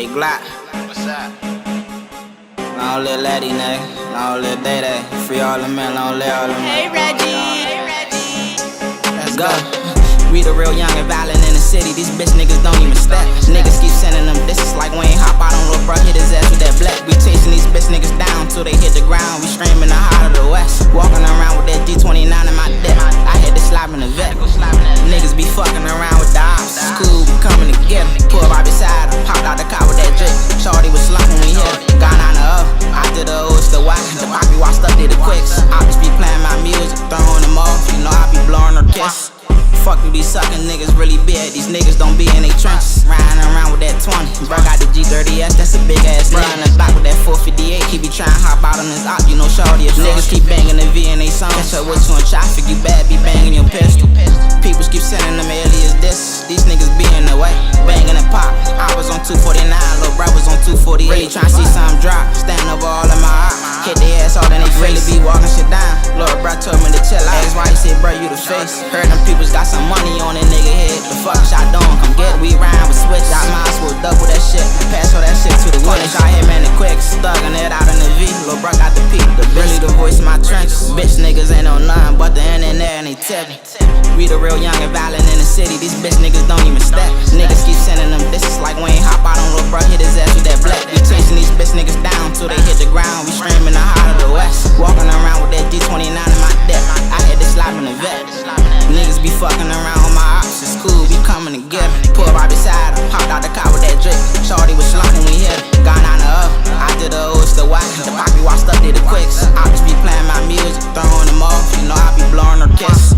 Hey Glock, What's up? long live Letty, nigga. Long live Day-Day. Free all the men, long live all the men. Hey Reggie. Let's go. We the real young and violent in the city. These bitch niggas don't even step. Niggas keep sending them disses like Wayne hop out on little bro, hit his ass with that black. We chasing these bitch niggas down till they hit the ground. We screaming the heart of the west. Walking around with that D29 in my dip. I had to slap in the vet. Niggas be fucking around with the ops. It's cool, we coming together. Pull right beside her, hopped out the car with that drip. Shorty was slumping when we hit her. Gone on the up. I did the O, it's the Y. The poppy washed up, did the quicks. I just be playing my music, throwing them off. You know I be blowing her kiss. Fuck you be sucking niggas really big. These niggas don't be in they trenches. Riding around with that 20. Bro got the G30S, that's a big ass nigga. In the back with that 458. He be trying to hop out on his op, you know shorty is niggas keep banging the V in they song. Catch her with you in traffic, you bad be banging your pistol. People keep sending them alias this. These niggas be in the way, banging and pop. I was on 249, little bro was on 248. Really trying to see something drop. Stand over all of my op. Hit their ass all in they face. Really be walking shit down. Lord bro told me to chill out. That's why he said bro you the face. Heard them people's got some money on that nigga head. The fuck y'all doing? Come get it. We rhyme with switch. Y'all might as well double that shit. Pass all that shit to the witness. Y'all hit man the quick. Thugging it out in the V. Lil' bro got the P. The really the voice in my trenches. Bitch niggas ain't on nothing but the internet and they tipping. We the real young and violent in the city. These bitch niggas don't even step. Niggas keep sending them disses like Wayne hop out on Lil' bro, hit his ass with that black. We chasing these bitch niggas down till they hit the ground. We screaming the heart of the west. Walking around with that D29 in my dip. I had to slap in the vet. Niggas be fucking around on my ops. It's cool, we coming together. Pull right beside her, hopped out the car with that drip. Shorty was slumping when we hit her. Gone on the up. I did the O, it's the Y. The poppy washed up, did the quicks. I just be playing my music, throwing them off. You know I be blowing her kiss.